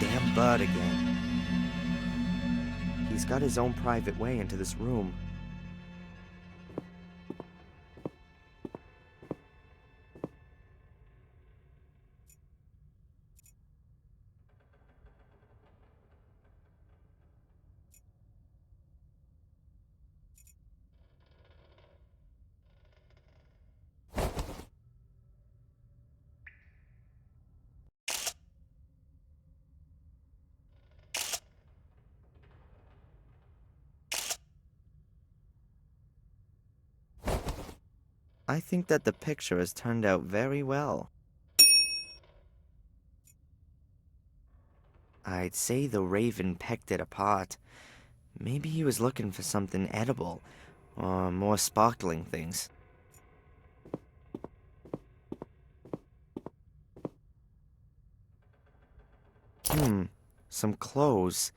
Damn bird again. He's got his own private way into this room. I think that the picture has turned out very well. I'd say the raven pecked it apart. Maybe he was looking for something edible, or more sparkling things. Some clothes.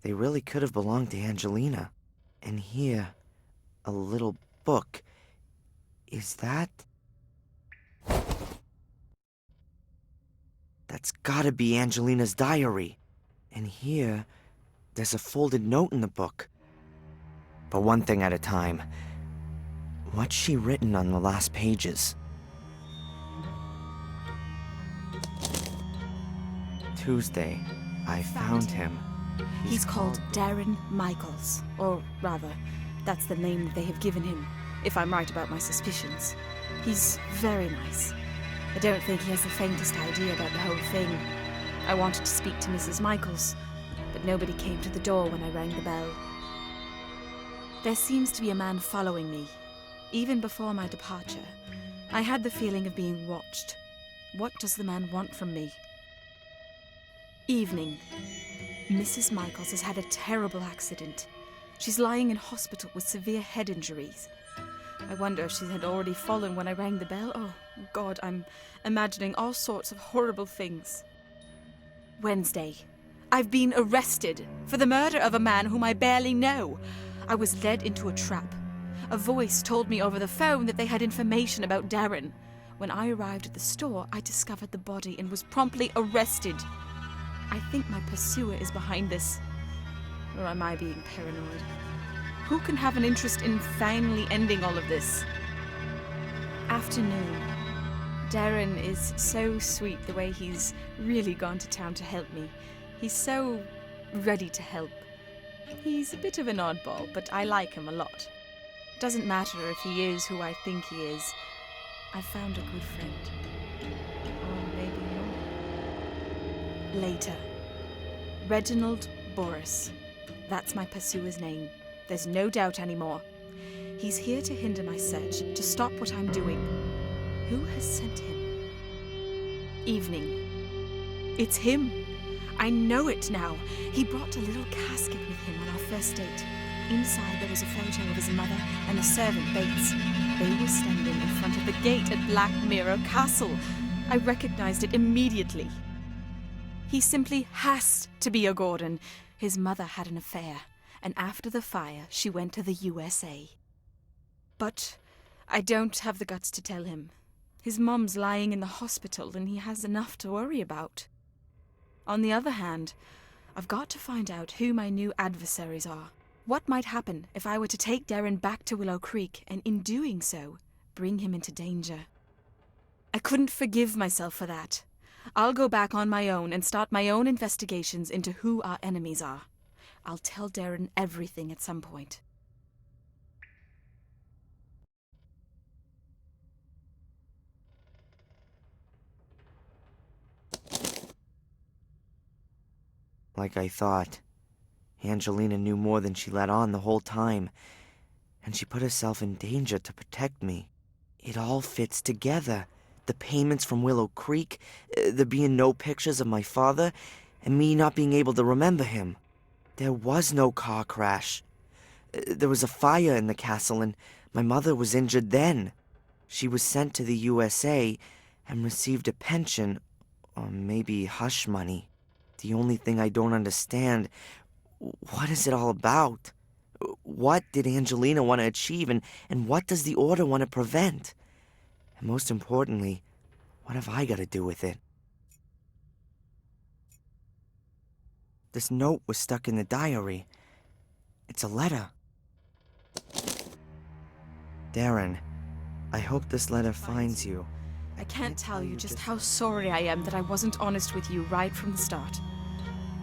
They really could have belonged to Angelina. And here, a little book. Is that... That's gotta be Angelina's diary. And here, there's a folded note in the book. But one thing at a time. What's she written on the last pages? Tuesday, I found him. He's called Darren Michaels. Or rather, that's the name that they have given him, if I'm right about my suspicions. He's very nice. I don't think he has the faintest idea about the whole thing. I wanted to speak to Mrs. Michaels, but nobody came to the door when I rang the bell. There seems to be a man following me. Even before my departure, I had the feeling of being watched. What does the man want from me? Evening. Mrs. Michaels has had a terrible accident. She's lying in hospital with severe head injuries. I wonder if she had already fallen when I rang the bell. Oh, God, I'm imagining all sorts of horrible things. Wednesday. I've been arrested for the murder of a man whom I barely know. I was led into a trap. A voice told me over the phone that they had information about Darren. When I arrived at the store, I discovered the body and was promptly arrested. I think my pursuer is behind this. Or am I being paranoid? Who can have an interest in finally ending all of this? Afternoon. Darren is so sweet the way he's really gone to town to help me. He's so ready to help. He's a bit of an oddball, but I like him a lot. Doesn't matter if he is who I think he is. I've found a good friend. Or maybe more. Later. Reginald Boris. That's my pursuer's name. There's no doubt anymore. He's here to hinder my search, to stop what I'm doing. Who has sent him? Evening. It's him. I know it now. He brought a little casket with him on our first date. Inside there was a photo of his mother and the servant Bates. They were standing in front of the gate at Black Mirror Castle. I recognized it immediately. He simply has to be a Gordon. His mother had an affair, and after the fire, she went to the USA. But I don't have the guts to tell him. His mom's lying in the hospital, and he has enough to worry about. On the other hand, I've got to find out who my new adversaries are. What might happen if I were to take Darren back to Willow Creek, and in doing so, bring him into danger? I couldn't forgive myself for that. I'll go back on my own and start my own investigations into who our enemies are. I'll tell Darren everything at some point. Like I thought. Angelina knew more than she let on the whole time, and she put herself in danger to protect me. It all fits together. The payments from Willow Creek, there being no pictures of my father, and me not being able to remember him. There was no car crash. There was a fire in the castle, and my mother was injured then. She was sent to the USA and received a pension, or maybe hush money. The only thing I don't understand, what is it all about? What did Angelina want to achieve, and what does the Order want to prevent? And most importantly, what have I got to do with it? This note was stuck in the diary. It's a letter. Darren, I hope this letter finds you. I can't tell you just how sorry I am that I wasn't honest with you right from the start.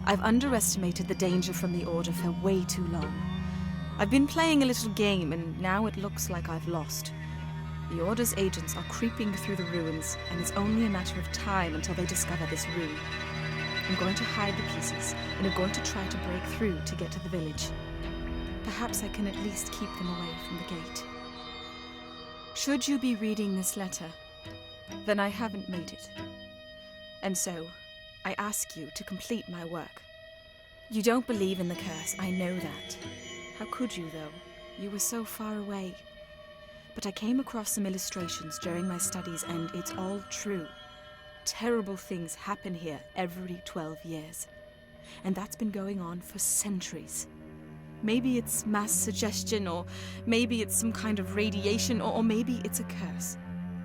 I've underestimated the danger from the Order for way too long. I've been playing a little game, and now it looks like I've lost. The Order's agents are creeping through the ruins, and it's only a matter of time until they discover this room. I'm going to hide the pieces, and I'm going to try to break through to get to the village. Perhaps I can at least keep them away from the gate. Should you be reading this letter, then I haven't made it. And so, I ask you to complete my work. You don't believe in the curse, I know that. How could you, though? You were so far away. But I came across some illustrations during my studies, and it's all true. Terrible things happen here every 12 years. And that's been going on for centuries. Maybe it's mass suggestion, or maybe it's some kind of radiation, or maybe it's a curse.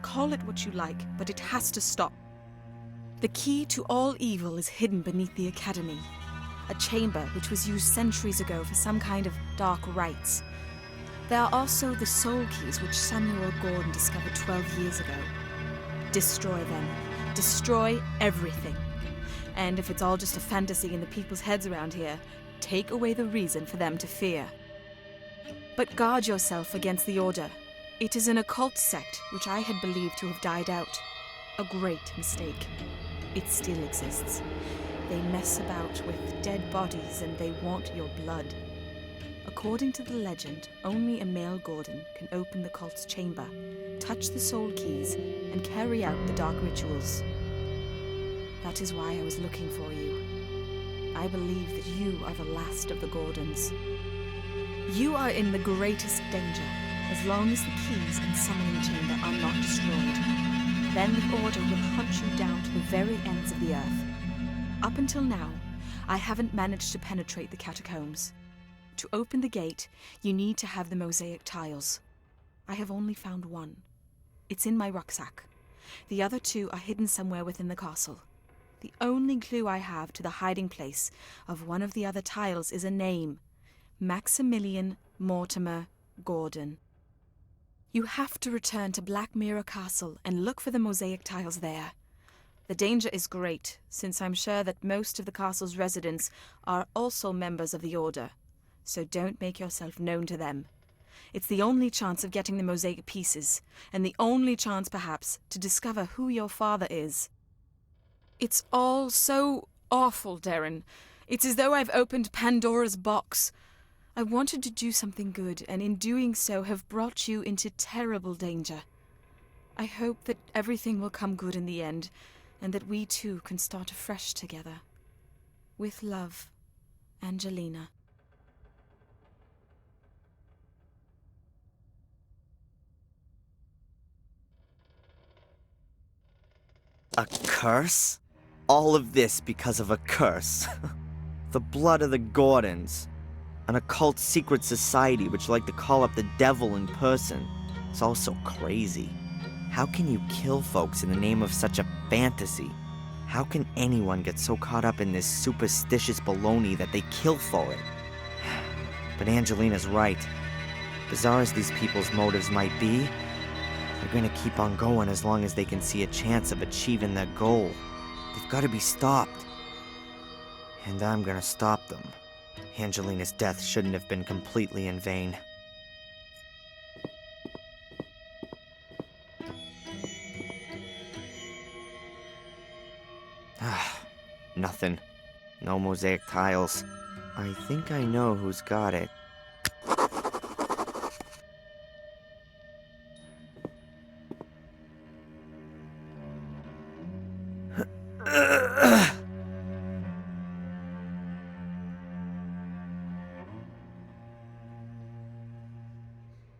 Call it what you like, but it has to stop. The key to all evil is hidden beneath the Academy. A chamber which was used centuries ago for some kind of dark rites. There are also the soul keys which Samuel Gordon discovered 12 years ago. Destroy them. Destroy everything. And if it's all just a fantasy in the people's heads around here, take away the reason for them to fear. But guard yourself against the Order. It is an occult sect which I had believed to have died out. A great mistake. It still exists. They mess about with dead bodies and they want your blood. According to the legend, only a male Gordon can open the cult's chamber, touch the soul keys, and carry out the dark rituals. That is why I was looking for you. I believe that you are the last of the Gordons. You are in the greatest danger, as long as the keys and summoning chamber are not destroyed. Then the Order will hunt you down to the very ends of the earth. Up until now, I haven't managed to penetrate the catacombs. To open the gate, you need to have the mosaic tiles. I have only found one. It's in my rucksack. The other two are hidden somewhere within the castle. The only clue I have to the hiding place of one of the other tiles is a name. Maximilian Mortimer Gordon. You have to return to Black Mirror Castle and look for the mosaic tiles there. The danger is great, since I'm sure that most of the castle's residents are also members of the Order. So don't make yourself known to them. It's the only chance of getting the mosaic pieces, and the only chance, perhaps, to discover who your father is. It's all so awful, Darren. It's as though I've opened Pandora's box. I wanted to do something good, and in doing so have brought you into terrible danger. I hope that everything will come good in the end, and that we too can start afresh together. With love, Angelina. A curse? All of this because of a curse. The blood of the Gordons. An occult secret society which like to call up the devil in person. It's all so crazy. How can you kill folks in the name of such a fantasy? How can anyone get so caught up in this superstitious baloney that they kill for it? But Angelina's right. Bizarre as these people's motives might be, they're gonna keep on going as long as they can see a chance of achieving their goal. They've gotta be stopped. And I'm gonna stop them. Angelina's death shouldn't have been completely in vain. Nothing. No mosaic tiles. I think I know who's got it.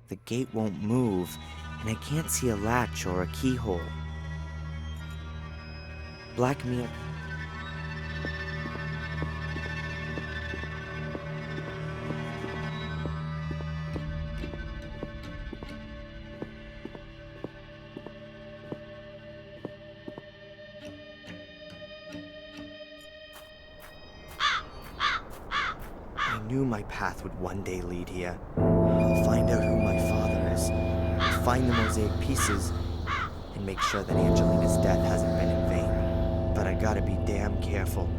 The gate won't move, and I can't see a latch or a keyhole. Black Mirror. I knew my path would one day lead here. I'll find out who my father is, find the mosaic pieces, and make sure that Angelina's death hasn't been in vain. But I gotta be damn careful.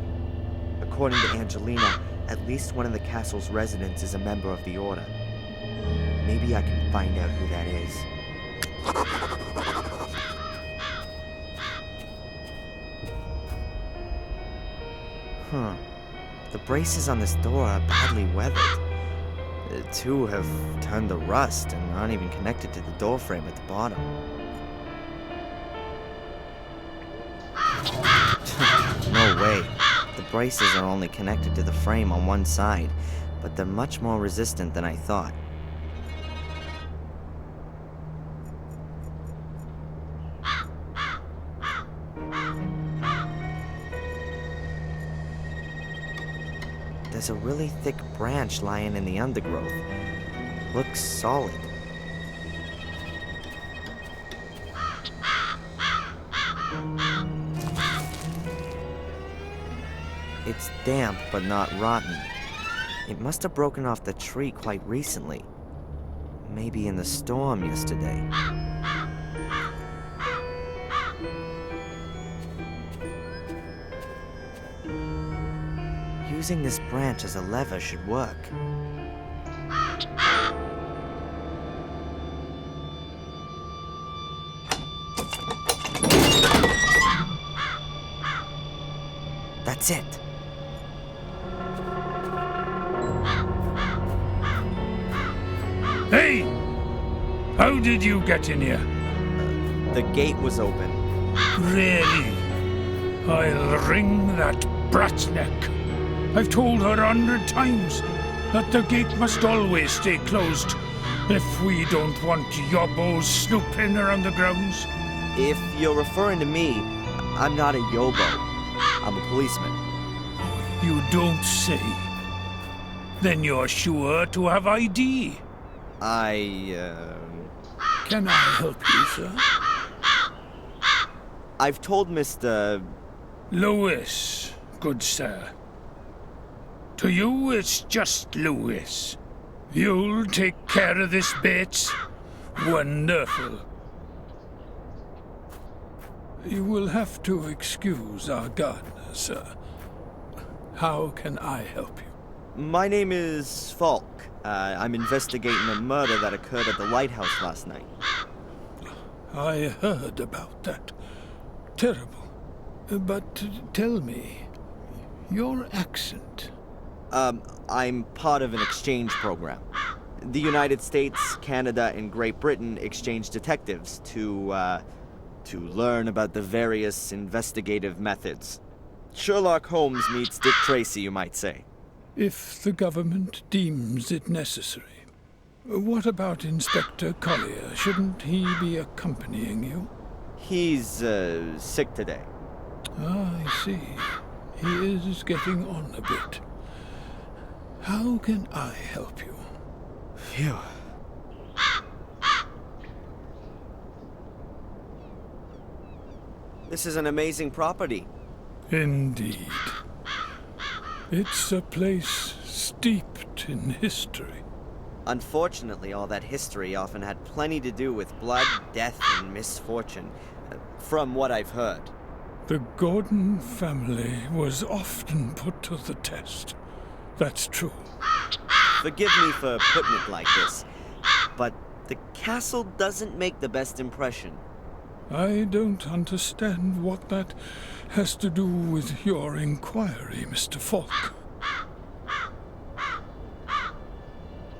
According to Angelina, at least one of the castle's residents is a member of the Order. Maybe I can find out who that is. The braces on this door are badly weathered. Two have turned to rust and aren't even connected to the door frame at the bottom. No way. The braces are only connected to the frame on one side, but they're much more resistant than I thought. There's a really thick branch lying in the undergrowth. Looks solid. It's damp, but not rotten. It must have broken off the tree quite recently. Maybe in the storm yesterday. Using this branch as a lever should work. That's it. Hey! How did you get in here? The gate was open. Really? I'll wring that brat's neck. I've told her 100 times that the gate must always stay closed if we don't want yobbos snooping around the grounds. If you're referring to me, I'm not a yobo. I'm a policeman. You don't say. Then you're sure to have ID. Can I help you, sir? I've told Mr. Lewis, good sir. To you, it's just Lewis. You'll take care of this, Bates. Wonderful. You will have to excuse our gardener, sir. How can I help you? My name is Falk. I'm investigating a murder that occurred at the lighthouse last night. I heard about that. Terrible. But tell me, your accent... I'm part of an exchange program. The United States, Canada, and Great Britain exchange detectives to learn about the various investigative methods. Sherlock Holmes meets Dick Tracy, you might say. If the government deems it necessary. What about Inspector Collier? Shouldn't he be accompanying you? He's, sick today. Ah, I see. He is getting on a bit. How can I help you? Phew. This is an amazing property. Indeed. It's a place steeped in history. Unfortunately, all that history often had plenty to do with blood, death, and misfortune, from what I've heard. The Gordon family was often put to the test. That's true. Forgive me for putting it like this, but the castle doesn't make the best impression. I don't understand what that has to do with your inquiry, Mr. Falk.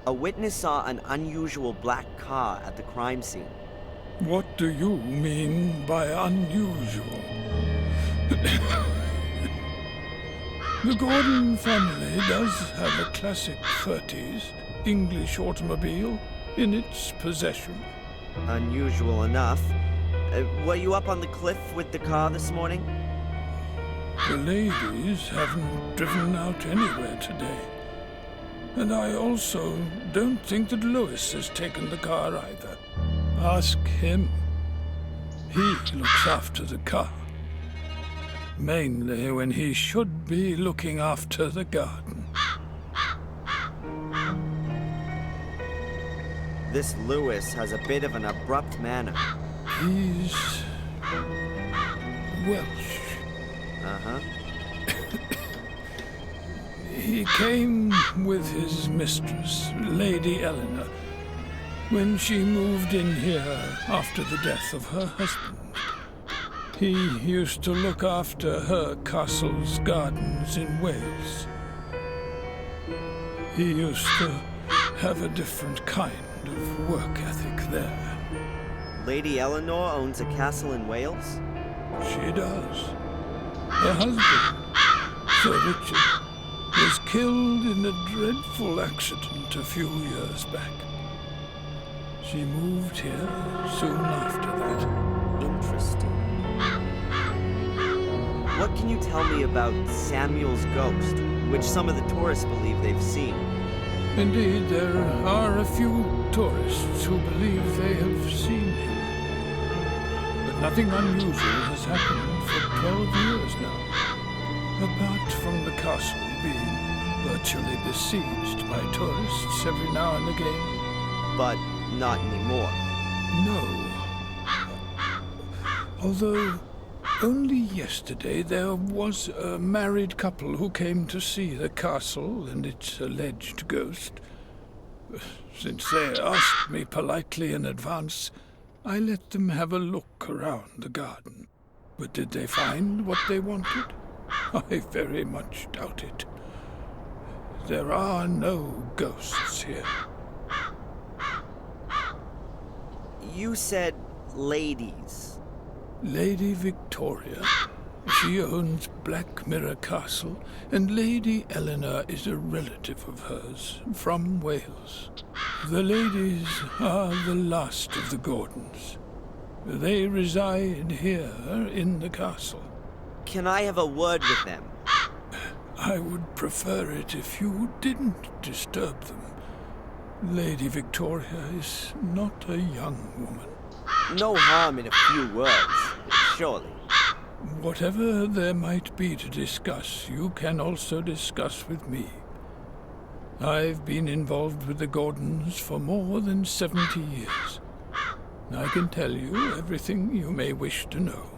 A witness saw an unusual black car at the crime scene. What do you mean by unusual? The Gordon family does have a classic 30s English automobile in its possession. Unusual enough. Were you up on the cliff with the car this morning? The ladies haven't driven out anywhere today. And I also don't think that Lewis has taken the car either. Ask him. He looks after the car. Mainly when he should be looking after the garden. This Lewis has a bit of an abrupt manner. He's Welsh. Uh-huh. He came with his mistress, Lady Eleanor, when she moved in here after the death of her husband. He used to look after her castle's gardens in Wales. He used to have a different kind of work ethic there. Lady Eleanor owns a castle in Wales? She does. Her husband, Sir Richard, was killed in a dreadful accident a few years back. She moved here soon after that. Interesting. What can you tell me about Samuel's ghost, which some of the tourists believe they've seen? Indeed, there are a few tourists who believe they have seen him. But nothing unusual has happened for 12 years now, apart from the castle being virtually besieged by tourists every now and again. But not anymore. No. Although only yesterday there was a married couple who came to see the castle and its alleged ghost. Since they asked me politely in advance, I let them have a look around the garden. But did they find what they wanted? I very much doubt it. There are no ghosts here. You said ladies. Lady Victoria. She owns Black Mirror Castle, and Lady Eleanor is a relative of hers from Wales. The ladies are the last of the Gordons. They reside here in the castle. Can I have a word with them? I would prefer it if you didn't disturb them. Lady Victoria is not a young woman. No harm in a few words, surely. Whatever there might be to discuss, you can also discuss with me. I've been involved with the Gordons for more than 70 years. I can tell you everything you may wish to know.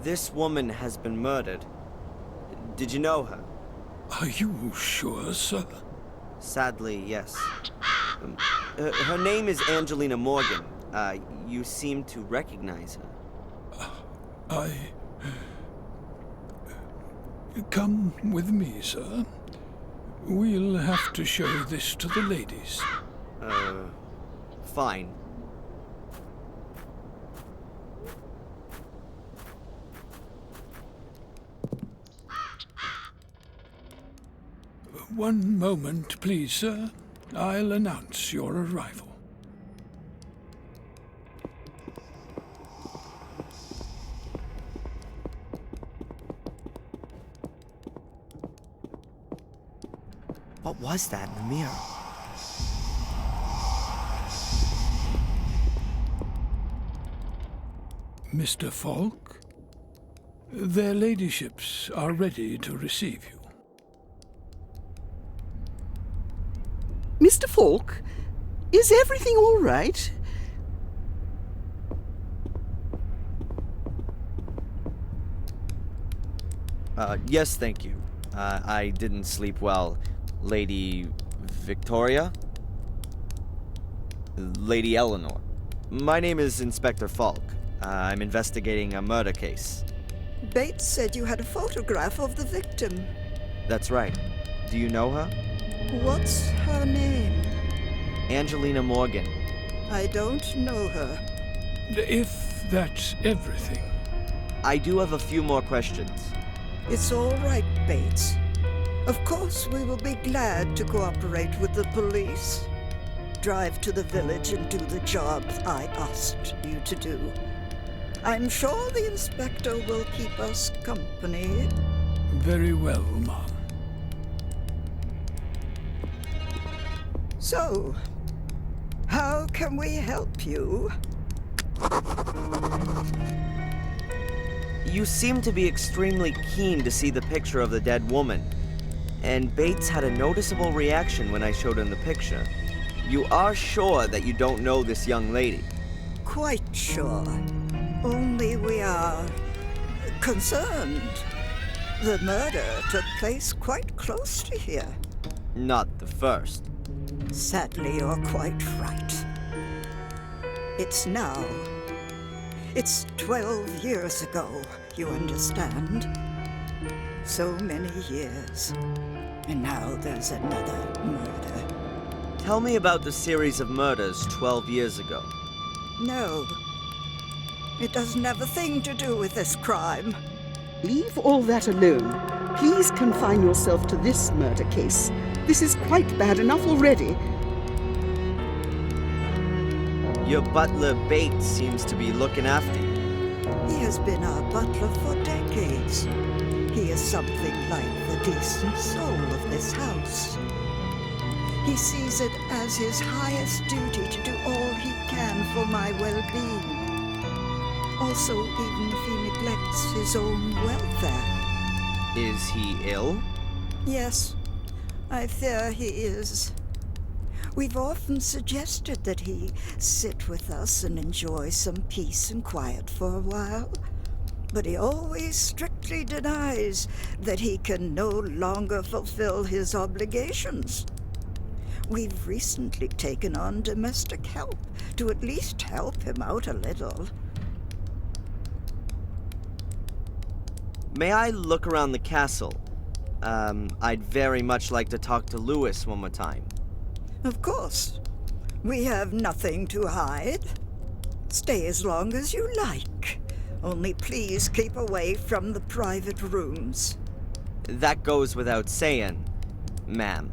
This woman has been murdered. Did you know her? Are you sure, sir? Sadly, yes. Her name is Angelina Morgan. You seem to recognize her. Come with me, sir. We'll have to show this to the ladies. Fine. One moment, please, sir. I'll announce your arrival. What was that in the mirror? Mr. Falk, their ladyships are ready to receive you. Mr. Falk, is everything all right? Yes, thank you. I didn't sleep well. Lady Victoria? Lady Eleanor. My name is Inspector Falk. I'm investigating a murder case. Bates said you had a photograph of the victim. That's right. Do you know her? What's her name? Angelina Morgan. I don't know her. If that's everything. I do have a few more questions. It's all right, Bates. Of course, we will be glad to cooperate with the police. drive to the village and do the job I asked you to do. I'm sure the inspector will keep us company. Very well, ma'am. So, how can we help you? You seem to be extremely keen to see the picture of the dead woman, and Bates had a noticeable reaction when I showed him the picture. You are sure that you don't know this young lady? Quite sure. Only we are concerned. The murder took place quite close to here. Not the first. Sadly, you're quite right. It's now. It's 12 years ago, you understand? So many years. And now there's another murder. Tell me about the series of murders 12 years ago. No. It doesn't have a thing to do with this crime. Leave all that alone. Please confine yourself to this murder case. This is quite bad enough already. Your butler Bates seems to be looking after you. He has been our butler for decades. He is something like the decent soul of this house. He sees it as his highest duty to do all he can for my well-being. Also, even if he neglects his own welfare. Is he ill? Yes, I fear he is. We've often suggested that he sit with us and enjoy some peace and quiet for a while. But he always strictly denies that he can no longer fulfill his obligations. We've recently taken on domestic help to at least help him out a little. May I look around the castle? I'd very much like to talk to Lewis one more time. Of course. We have nothing to hide. Stay as long as you like. Only please keep away from the private rooms. That goes without saying, ma'am.